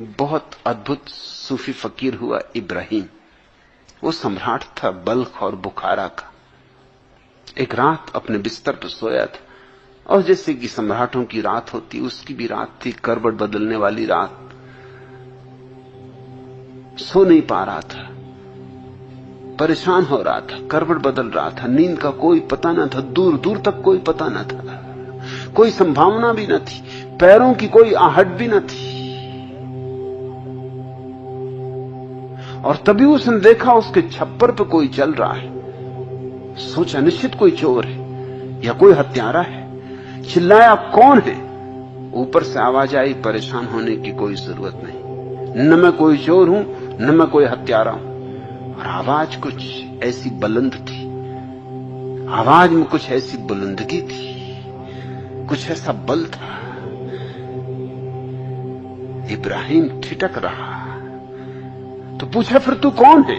बहुत अद्भुत सूफी फकीर हुआ इब्राहिम। वो सम्राट था बल्ख और बुखारा का। एक रात अपने बिस्तर पर सोया था, और जैसे कि सम्राटों की रात होती उसकी भी रात थी, करवट बदलने वाली रात। सो नहीं पा रहा था, परेशान हो रहा था, करवट बदल रहा था। नींद का कोई पता न था, दूर दूर तक कोई पता न था, कोई संभावना भी न थी, पैरों की कोई आहट भी न थी। और तभी उसने देखा उसके छप्पर पे कोई चल रहा है। सोचा निश्चित कोई चोर है या कोई हत्यारा है। चिल्लाया, कौन है? ऊपर से आवाज आई, परेशान होने की कोई जरूरत नहीं, न मैं कोई चोर हूं न मैं कोई हत्यारा हूं। और आवाज कुछ ऐसी बुलंद थी, आवाज में कुछ ऐसी बुलंदगी थी, कुछ ऐसा बल था। इब्राहिम ठिठक रहा तो पूछा, फिर तू कौन है?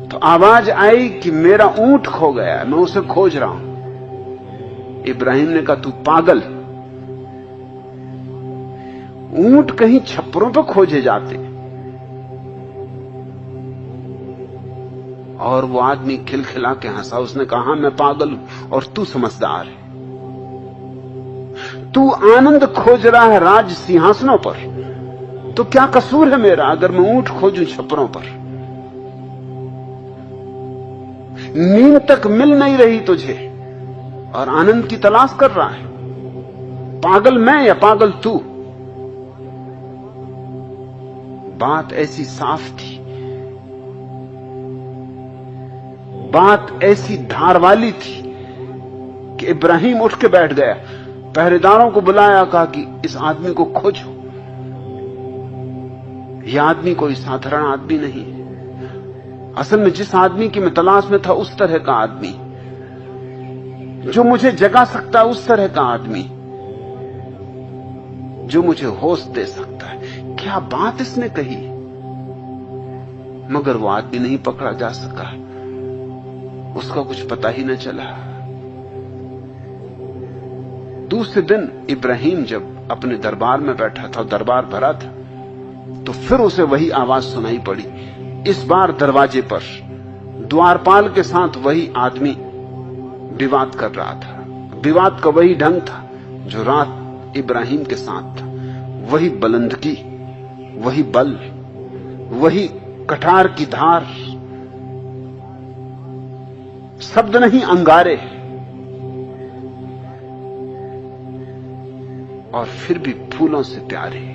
तो आवाज आई कि मेरा ऊंट खो गया, मैं उसे खोज रहा हूं। इब्राहिम ने कहा, तू पागल, ऊंट कहीं छप्परों पर खोजे जाते? और वो आदमी खिलखिला के हंसा। उसने कहा, मैं पागल हूं और तू समझदार है। तू आनंद खोज रहा है राज सिंहासनों पर, तो क्या कसूर है मेरा अगर मैं ऊंट खोजूं छप्परों पर? नींद तक मिल नहीं रही तुझे और आनंद की तलाश कर रहा है। पागल मैं या पागल तू? बात ऐसी साफ थी, बात ऐसी धार वाली थी कि इब्राहिम उठ के बैठ गया। पहरेदारों को बुलाया, कहा कि इस आदमी को खोजो। यह आदमी कोई साधारण आदमी नहीं है। असल में जिस आदमी की मैं तलाश में था उस तरह का आदमी, जो मुझे जगा सकता है उस तरह का आदमी, जो मुझे होश दे सकता है। क्या बात इसने कही, मगर वो आदमी नहीं पकड़ा जा सका, उसका कुछ पता ही न चला। दूसरे दिन इब्राहिम जब अपने दरबार में बैठा था, दरबार भरा था, तो फिर उसे वही आवाज सुनाई पड़ी। इस बार दरवाजे पर द्वारपाल के साथ वही आदमी विवाद कर रहा था। विवाद का वही ढंग था जो रात इब्राहिम के साथ था। वही बुलंदगी, वही बल, वही कटार की धार, शब्द नहीं अंगारे। और फिर भी फूलों से प्यारे।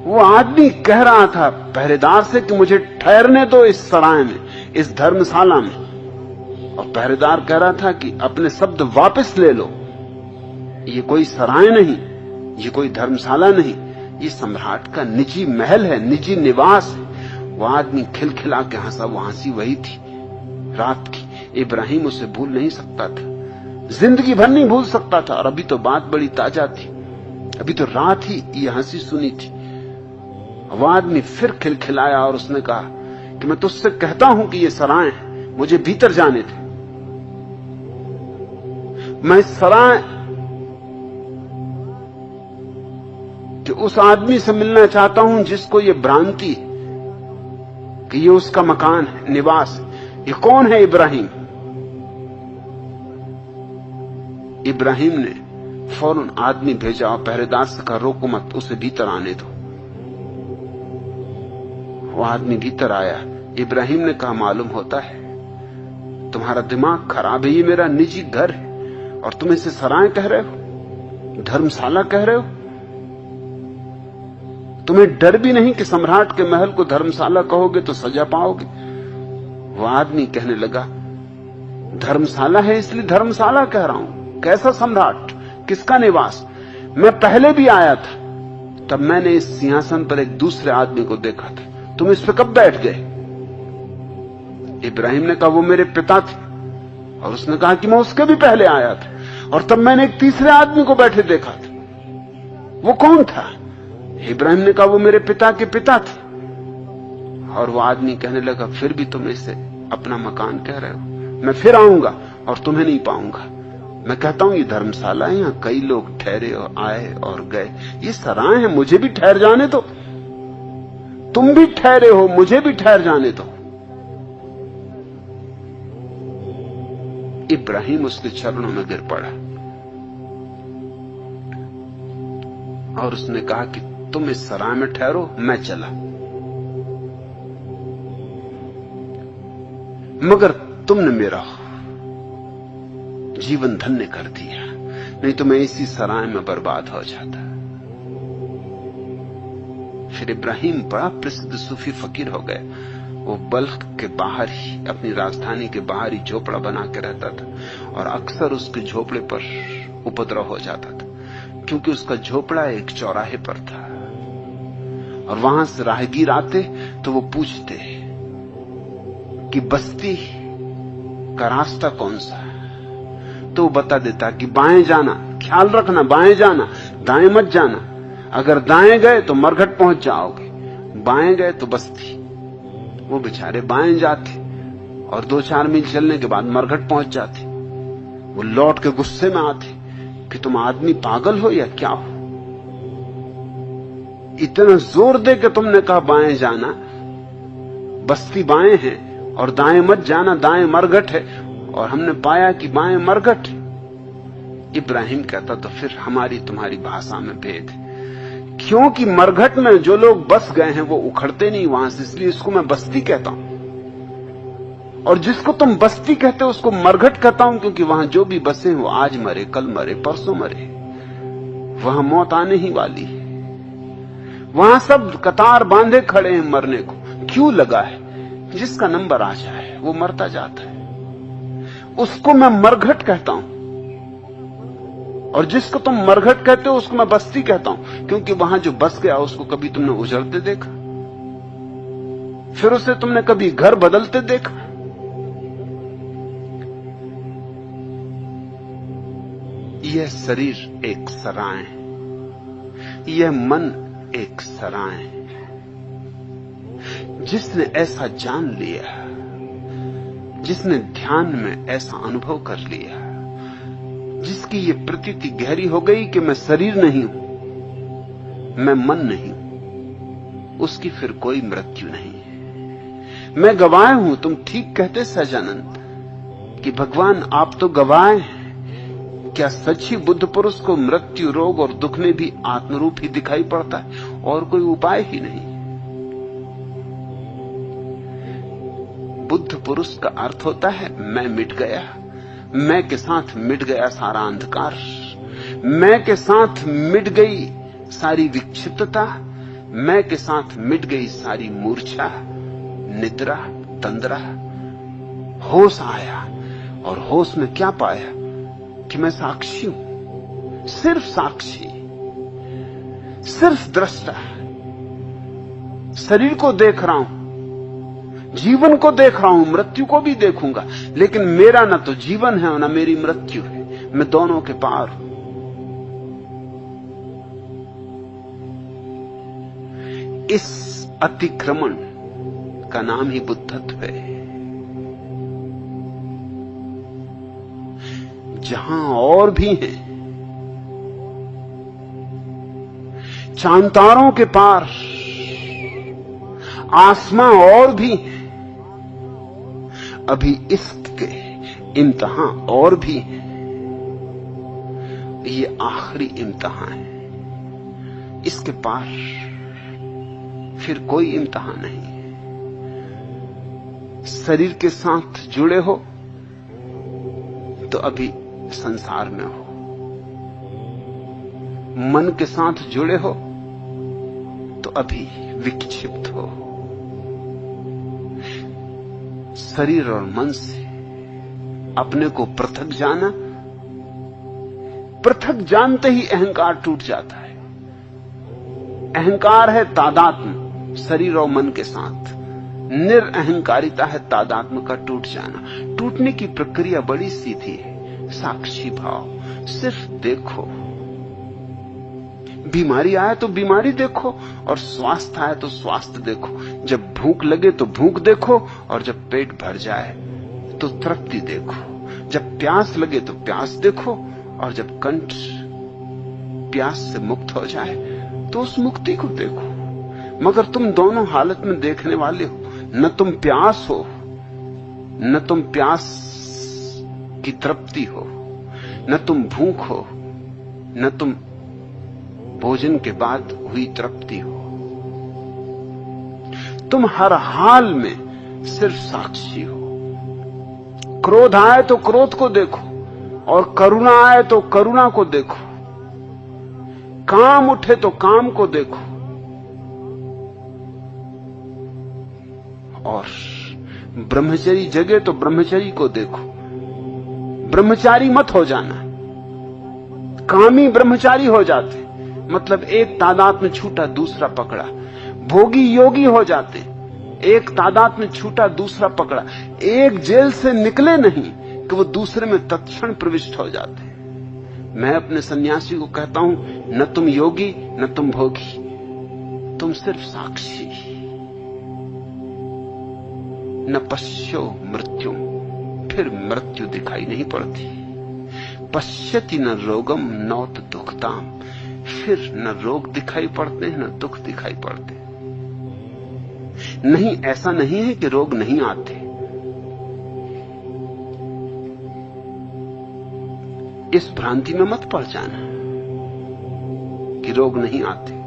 वो आदमी कह रहा था पहरेदार से कि मुझे ठहरने दो इस सराय में, इस धर्मशाला में। और पहरेदार कह रहा था कि अपने शब्द वापस ले लो, ये कोई सराय नहीं, ये कोई धर्मशाला नहीं, ये सम्राट का निजी महल है, निजी निवास है। वो आदमी खिलखिला के हंसा। वो हंसी वही थी रात की। इब्राहिम उसे भूल नहीं सकता था, जिंदगी भर नहीं भूल सकता था। और अभी तो बात बड़ी ताजा थी, अभी तो रात ही ये हंसी सुनी थी। वो आदमी फिर खिलखिलाया और उसने कहा कि मैं तुझसे कहता हूं कि ये सराय है, मुझे भीतर जाने दे। मैं सराय कि उस आदमी से मिलना चाहता हूं जिसको ये भ्रांति कि ये उसका मकान है, निवास है। ये कौन है इब्राहिम? इब्राहिम ने फौरन आदमी भेजा और पहरेदार से कहा, रोको मत, उसे भीतर आने दो। वो आदमी भीतर आया। इब्राहिम ने कहा, मालूम होता है तुम्हारा दिमाग खराब है, ये मेरा निजी घर है और तुम इसे सराय कह रहे हो, धर्मशाला कह रहे हो। तुम्हें डर भी नहीं कि सम्राट के महल को धर्मशाला कहोगे तो सजा पाओगे? वो आदमी कहने लगा, धर्मशाला है इसलिए धर्मशाला कह रहा हूं। कैसा सम्राट, किसका निवास? मैं पहले भी आया था, तब मैंने इस सिंहासन पर एक दूसरे आदमी को देखा था। तुम इस पर कब बैठ गए? इब्राहिम ने कहा, वो मेरे पिता थे। और उसने कहा कि मैं उसके भी पहले आया था और तब मैंने एक तीसरे आदमी को बैठे देखा था। वो कौन था? इब्राहिम ने कहा, वो मेरे पिता के पिता थे। और वो आदमी कहने लगा, फिर भी तुम इसे अपना मकान कह रहे हो। मैं फिर आऊंगा और तुम्हें नहीं पाऊंगा। मैं कहता हूं ये धर्मशाला है, यहां कई लोग ठहरे और आए और गए, ये सराय है, मुझे भी ठहर जाने दो। तुम भी ठहरे हो, मुझे भी ठहर जाने दो। इब्राहिम उसके चरणों में गिर पड़ा और उसने कहा कि तुम इस सराय में ठहरो, मैं चला, मगर तुमने मेरा जीवन धन्य कर दिया, नहीं तो मैं इसी सराय में बर्बाद हो जाता। फिर इब्राहिम बड़ा प्रसिद्ध सूफी फकीर हो गए। वो बल्ख के बाहर ही, अपनी राजधानी के बाहर ही झोपड़ा बना के रहता था और अक्सर उसके झोपड़े पर उपद्रव हो जाता था, क्योंकि उसका झोपड़ा एक चौराहे पर था और वहां से राहगीर आते तो वो पूछते कि बस्ती का रास्ता कौन सा है, तो वो बता देता कि बाएं जाना, ख्याल रखना बाएं जाना, दाएं मत जाना, अगर दाएं गए तो मरघट पहुंच जाओगे, बाएं गए तो बस्ती। वो बेचारे बाएं जाते और 2-4 मील चलने के बाद मरघट पहुंच जाते। वो लौट के गुस्से में आते कि तुम आदमी पागल हो या क्या हो, इतना जोर दे के तुमने कहा बाएं जाना, बस्ती बाएं है, और दाएं मत जाना, दाएं मरघट है, और हमने पाया कि बाएं मरघट। इब्राहिम कहता तो फिर हमारी तुम्हारी भाषा में भेद है, क्योंकि मरघट में जो लोग बस गए हैं वो उखड़ते नहीं वहां से, इसलिए इसको मैं बस्ती कहता हूं, और जिसको तुम बस्ती कहते हो उसको मरघट कहता हूं, क्योंकि वहां जो भी बसे हैं वो आज मरे, कल मरे, परसों मरे, वहां मौत आने ही वाली है। वहां सब कतार बांधे खड़े हैं मरने को, क्यों लगा है? जिसका नंबर आ जाए वो मरता जाता है, उसको मैं मरघट कहता हूं, और जिसको तुम मरघट कहते हो उसको मैं बस्ती कहता हूं, क्योंकि वहां जो बस गया उसको कभी तुमने उजड़ते देखा, फिर उसे तुमने कभी घर बदलते देखा? यह शरीर एक सराय है, यह मन एक सराय है। जिसने ऐसा जान लिया, जिसने ध्यान में ऐसा अनुभव कर लिया, जिसकी ये प्रतीति गहरी हो गई कि मैं शरीर नहीं हूं, मैं मन नहीं हूं, उसकी फिर कोई मृत्यु नहीं है। मैं गवाह हूं, तुम ठीक कहते सहजानंद कि भगवान आप तो गवाह हैं। क्या सच ही बुद्ध पुरुष को मृत्यु, रोग और दुख में भी आत्मरूप ही दिखाई पड़ता है और कोई उपाय ही नहीं? बुद्ध पुरुष का अर्थ होता है मैं मिट गया, मैं के साथ मिट गया सारा अंधकार, मैं के साथ मिट गई सारी विक्षिप्तता, मैं के साथ मिट गई सारी मूर्छा, निद्रा, तंद्रा। होश आया और होश में क्या पाया कि मैं साक्षी हूं, सिर्फ साक्षी, सिर्फ दृष्टा। शरीर को देख रहा हूं, जीवन को देख रहा हूं, मृत्यु को भी देखूंगा, लेकिन मेरा न तो जीवन है और न मेरी मृत्यु है, मैं दोनों के पार हूं। इस अतिक्रमण का नाम ही बुद्धत्व है। जहां और भी हैं, चांतारों के पार आसमां और भी हैं, अभी इश्क के इम्तिहान और भी हैं, ये आखिरी इम्तिहान है, इसके पार फिर कोई इम्तिहान नहीं है। शरीर के साथ जुड़े हो तो अभी संसार में हो, मन के साथ जुड़े हो तो अभी विक्षिप्त हो। शरीर और मन से अपने को पृथक जाना, पृथक जानते ही अहंकार टूट जाता है। अहंकार है तादात्म्य शरीर और मन के साथ, निरअहंकारिता है तादात्म्य का टूट जाना। टूटने की प्रक्रिया बड़ी सीधी है, साक्षी भाव, सिर्फ देखो। बीमारी आए तो बीमारी देखो और स्वास्थ्य आए तो स्वास्थ्य देखो। जब भूख लगे तो भूख देखो और जब पेट भर जाए तो तृप्ति देखो। जब प्यास लगे तो प्यास देखो, और जब कंठ प्यास से मुक्त हो जाए तो उस मुक्ति को देखो। मगर तुम दोनों हालत में देखने वाले हो। न तुम प्यास हो, न तुम प्यास की तृप्ति हो, न तुम भूख हो, न तुम भोजन के बाद हुई तृप्ति हो। तुम हर हाल में सिर्फ साक्षी हो। क्रोध आए तो क्रोध को देखो, और करुणा आए तो करुणा को देखो। काम उठे तो काम को देखो, और ब्रह्मचरी जगे तो ब्रह्मचरी को देखो। ब्रह्मचारी मत हो जाना, कामी ब्रह्मचारी हो जाते, मतलब एक तादाद में छूटा दूसरा पकड़ा। भोगी योगी हो जाते, एक तादाद में छूटा दूसरा पकड़ा। एक जेल से निकले नहीं कि वो दूसरे में तत्क्षण प्रविष्ट हो जाते। मैं अपने सन्यासी को कहता हूं, न तुम योगी न तुम भोगी, तुम सिर्फ साक्षी। न पश्यो मृत्यु, फिर मृत्यु दिखाई नहीं पड़ती। पश्यति न रोगम नौत दुखताम, फिर न रोग दिखाई पड़ते हैं न दुख दिखाई पड़ते। नहीं, ऐसा नहीं है कि रोग नहीं आते। इस भ्रांति में मत पड़ जाना कि रोग नहीं आते।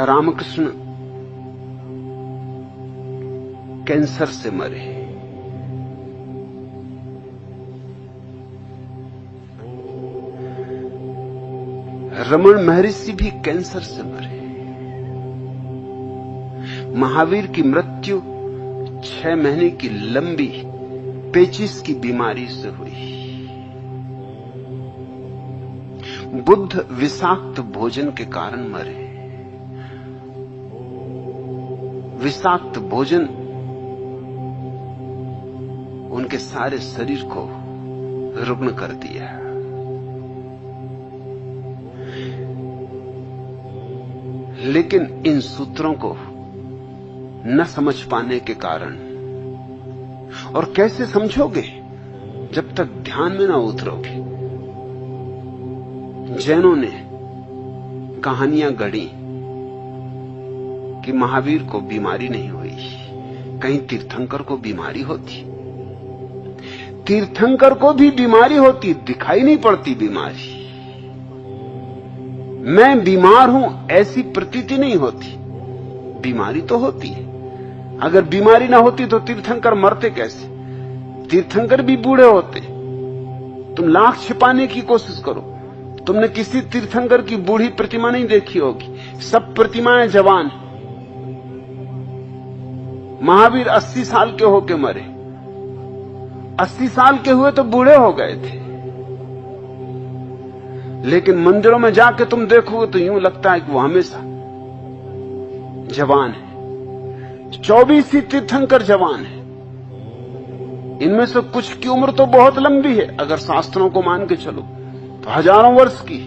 रामकृष्ण कैंसर से मरे, रमन महर्षि भी कैंसर से मरे। महावीर की मृत्यु 6 महीने की लंबी पेचिस की बीमारी से हुई। बुद्ध विषाक्त भोजन के कारण मरे। विषाक्त भोजन उनके सारे शरीर को रुग्ण कर दिया। लेकिन इन सूत्रों को न समझ पाने के कारण, और कैसे समझोगे जब तक ध्यान में ना उतरोगे। जैनों ने कहानियां गढ़ी कि महावीर को बीमारी नहीं हुई, कहीं तीर्थंकर को बीमारी होती। तीर्थंकर को भी बीमारी होती, दिखाई नहीं पड़ती बीमारी। मैं बीमार हूं ऐसी प्रतीति नहीं होती, बीमारी तो होती है। अगर बीमारी ना होती तो तीर्थंकर मरते कैसे? तीर्थंकर भी बूढ़े होते। तुम लाख छिपाने की कोशिश करो, तुमने किसी तीर्थंकर की बूढ़ी प्रतिमा नहीं देखी होगी। सब प्रतिमाएं जवान। महावीर 80 साल के होके मरे। 80 साल के हुए तो बूढ़े हो गए थे, लेकिन मंदिरों में जाके तुम देखोगे तो यूं लगता है कि वो हमेशा जवान है। 24 ही तीर्थंकर जवान है। इनमें से कुछ की उम्र तो बहुत लंबी है, अगर शास्त्रों को मान के चलो तो हजारों वर्ष की।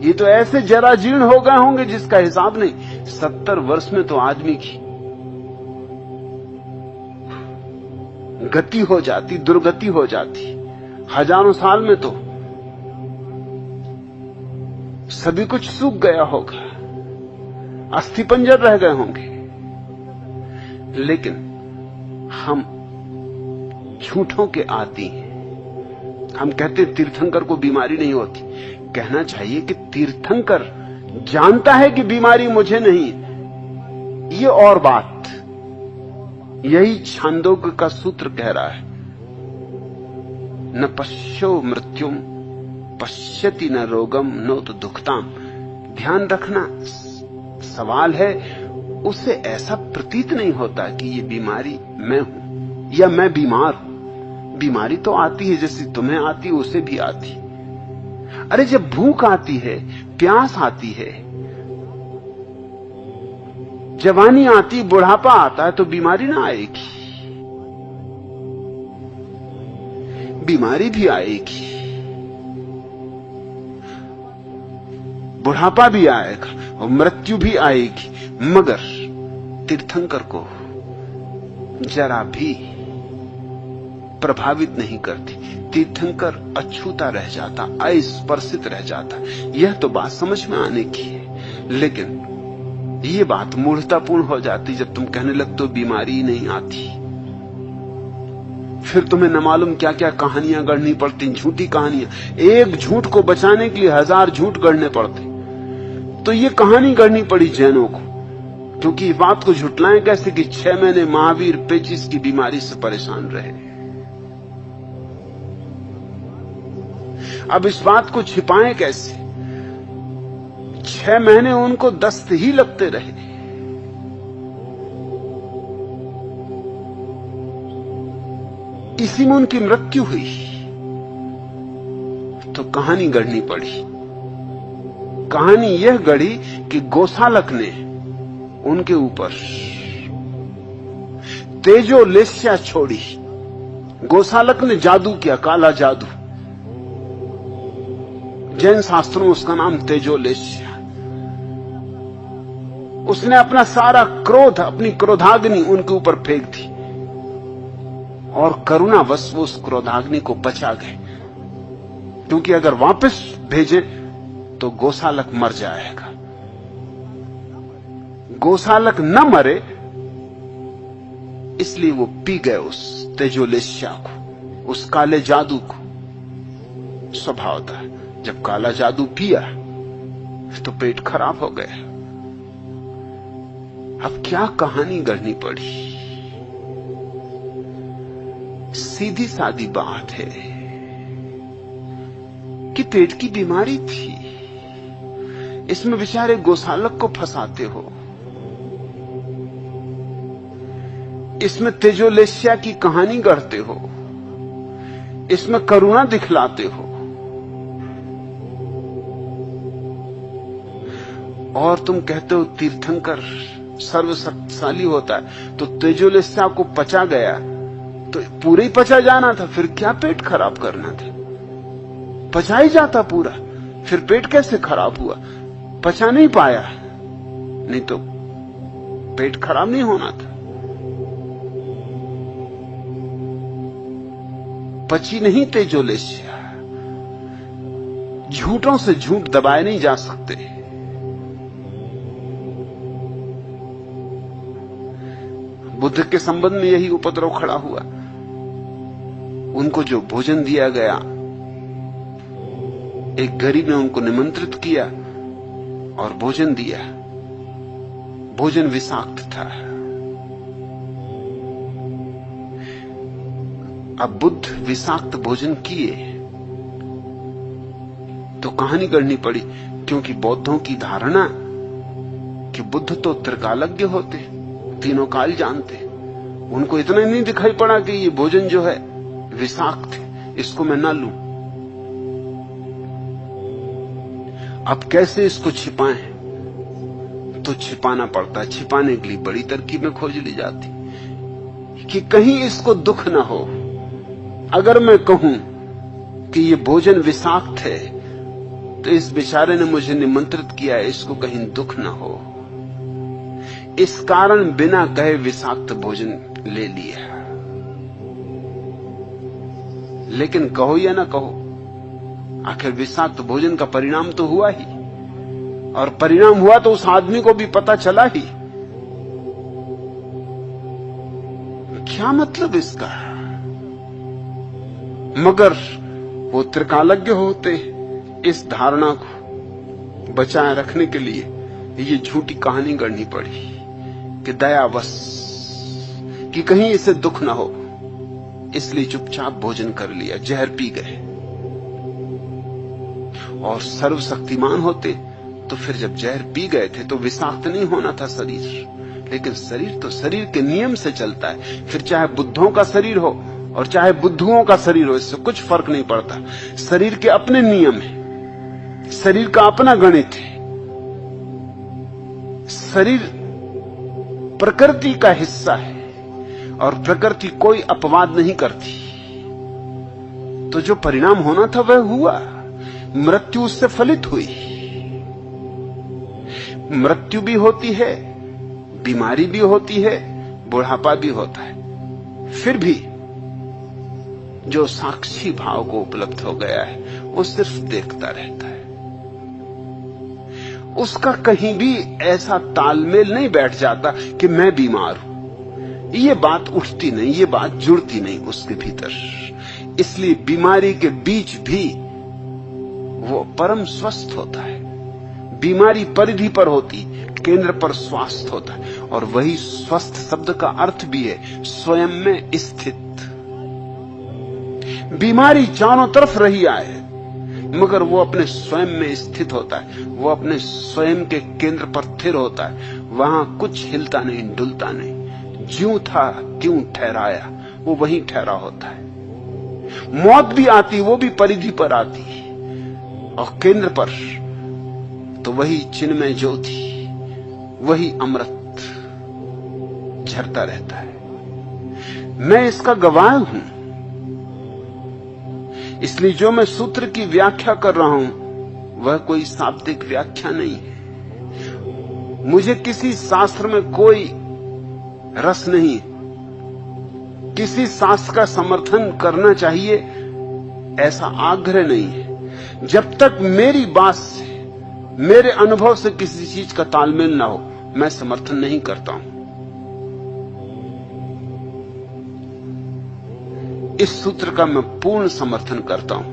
ये तो ऐसे जरा जीर्ण हो गए होंगे जिसका हिसाब नहीं। 70 वर्ष में तो आदमी की गति हो जाती, दुर्गति हो जाती। हजारों साल में तो सभी कुछ सूख गया होगा, अस्थिपंजर रह गए होंगे। लेकिन हम झूठों के आदी हैं। हम कहते तीर्थंकर को बीमारी नहीं होती। कहना चाहिए कि तीर्थंकर जानता है कि बीमारी मुझे नहीं, ये और बात। यही छांदोग्य का सूत्र कह रहा है, न पश्यो मृत्युम पश्यति न रोगम नो तो दुखताम। ध्यान रखना, सवाल है उसे ऐसा प्रतीत नहीं होता कि ये बीमारी मैं हूं या मैं बीमार हूं। बीमारी तो आती है, जैसी तुम्हें आती है उसे भी आती। अरे जब भूख आती है, प्यास आती है, जवानी आती, बुढ़ापा आता है, तो बीमारी ना आएगी? बीमारी भी आएगी, बुढ़ापा भी आएगा और मृत्यु भी आएगी। मगर तीर्थंकर को जरा भी प्रभावित नहीं करती। तीर्थंकर अछूता रह जाता, अस्पर्शित रह जाता। यह तो बात समझ में आने की है, लेकिन यह बात मूढ़तापूर्ण हो जाती जब तुम कहने लगते हो बीमारी ही नहीं आती। फिर तुम्हें न मालूम क्या क्या कहानियां गढ़नी पड़ती, झूठी कहानियां। एक झूठ को बचाने के लिए 1000 झूठ गढ़ने पड़ते। तो ये कहानी गढ़नी पड़ी जैनों को, क्योंकि इस बात को झुटलाएं कैसे कि 6 महीने महावीर पेचिस की बीमारी से परेशान रहे। अब इस बात को छिपाएं कैसे? 6 महीने उनको दस्त ही लगते रहे। इसी में उनकी मृत्यु हुई। तो कहानी गढ़नी पड़ी। कहानी यह गढ़ी कि गोसालक ने उनके ऊपर तेजोलेस्या छोड़ी। गोसालक ने जादू किया, काला जादू। जैन शास्त्रों में उसका नाम तेजोलेस्या। उसने अपना सारा क्रोध, अपनी क्रोधाग्नि उनके ऊपर फेंक दी और करुणावश वो उस क्रोधाग्नि को बचा गए, क्योंकि अगर वापस भेजे तो गोसालक मर जाएगा। गोसालक न मरे इसलिए वो पी गए उस तेजोलेस्या को, उस काले जादू को। स्वभाव था, जब काला जादू पिया तो पेट खराब हो गया। अब क्या कहानी गढ़नी पड़ी? सीधी सादी बात है कि पेट की बीमारी थी। इसमें बेचारे गोसालक को फंसाते हो, इसमें तेजोलेस्या की कहानी गढ़ते हो, इसमें करुणा दिखलाते हो, और तुम कहते हो तीर्थंकर सर्वशक्तिशाली होता है। तो तेजोलेस्या को पचा गया तो पूरा ही पचा जाना था, फिर क्या पेट खराब करना था? पचा ही जाता पूरा, फिर पेट कैसे खराब हुआ? पचा नहीं पाया, नहीं तो पेट खराब नहीं होना था। पची नहीं तेजोलेस्या। झूठों से झूठ दबाए नहीं जा सकते। बुद्ध के संबंध में यही उपद्रव खड़ा हुआ। उनको जो भोजन दिया गया, एक गरीब ने उनको निमंत्रित किया और भोजन दिया। भोजन विषाक्त था। अब बुद्ध विषाक्त भोजन किए तो कहानी गढ़नी पड़ी, क्योंकि बौद्धों की धारणा कि बुद्ध तो त्रिकालज्ञ होते, तीनों काल जानते। उनको इतना नहीं दिखाई पड़ा कि ये भोजन जो है विषाक्त है, इसको मैं ना लूं। अब कैसे इसको छिपाएं? तो छिपाना पड़ता। छिपाने के लिए बड़ी तरकीबें खोज ली जाती कि कहीं इसको दुख ना हो। अगर मैं कहूं कि ये भोजन विषाक्त है तो इस बेचारे ने मुझे निमंत्रित किया है, इसको कहीं दुख ना हो। इस कारण बिना कहे विषाक्त भोजन ले लिया। लेकिन कहो या ना कहो, आखिर विषाक्त भोजन का परिणाम तो हुआ ही, और परिणाम हुआ तो उस आदमी को भी पता चला ही। क्या मतलब इसका? मगर वो त्रिकालज्ञ होते। इस धारणा को बचाए रखने के लिए ये झूठी कहानी गढ़नी पड़ी कि दयावश, कि कहीं इसे दुख ना हो, इसलिए चुपचाप भोजन कर लिया, जहर पी गए। और सर्वशक्तिमान होते तो फिर जब जहर पी गए थे तो विषाक्त नहीं होना था शरीर, लेकिन शरीर तो शरीर के नियम से चलता है। फिर चाहे बुद्धों का शरीर हो और चाहे बुद्धुओं का शरीर हो, इससे कुछ फर्क नहीं पड़ता। शरीर के अपने नियम है, शरीर का अपना गणित है। शरीर प्रकृति का हिस्सा है और प्रकृति कोई अपवाद नहीं करती। तो जो परिणाम होना था वह हुआ। मृत्यु उससे फलित हुई। मृत्यु भी होती है, बीमारी भी होती है, बुढ़ापा भी होता है। फिर भी जो साक्षी भाव को उपलब्ध हो गया है वो सिर्फ देखता रहता है। उसका कहीं भी ऐसा तालमेल नहीं बैठ जाता कि मैं बीमार हूं। ये बात उठती नहीं, ये बात जुड़ती नहीं उसके भीतर। इसलिए बीमारी के बीच भी वो परम स्वस्थ होता है। बीमारी परिधि पर होती, केंद्र पर स्वास्थ्य होता है। और वही स्वस्थ शब्द का अर्थ भी है स्वयं में स्थित। बीमारी चारों तरफ रही आए मगर वो अपने स्वयं में स्थित होता है, वो अपने स्वयं के केंद्र पर स्थिर होता है। वहां कुछ हिलता नहीं, डुलता नहीं। ज्यों था क्यों ठहराया, वो वहीं ठहरा होता है। मौत भी आती, वो भी परिधि पर आती, और केंद्र पर तो वही चिन्मय ज्योति, वही अमृत झरता रहता है। मैं इसका गवाह हूं। इसलिए जो मैं सूत्र की व्याख्या कर रहा हूं वह कोई शाब्दिक व्याख्या नहीं है। मुझे किसी शास्त्र में कोई रस नहीं, किसी शास्त्र का समर्थन करना चाहिए ऐसा आग्रह नहीं है। जब तक मेरी बात से, मेरे अनुभव से किसी चीज का तालमेल ना हो, मैं समर्थन नहीं करता हूं। इस सूत्र का मैं पूर्ण समर्थन करता हूं।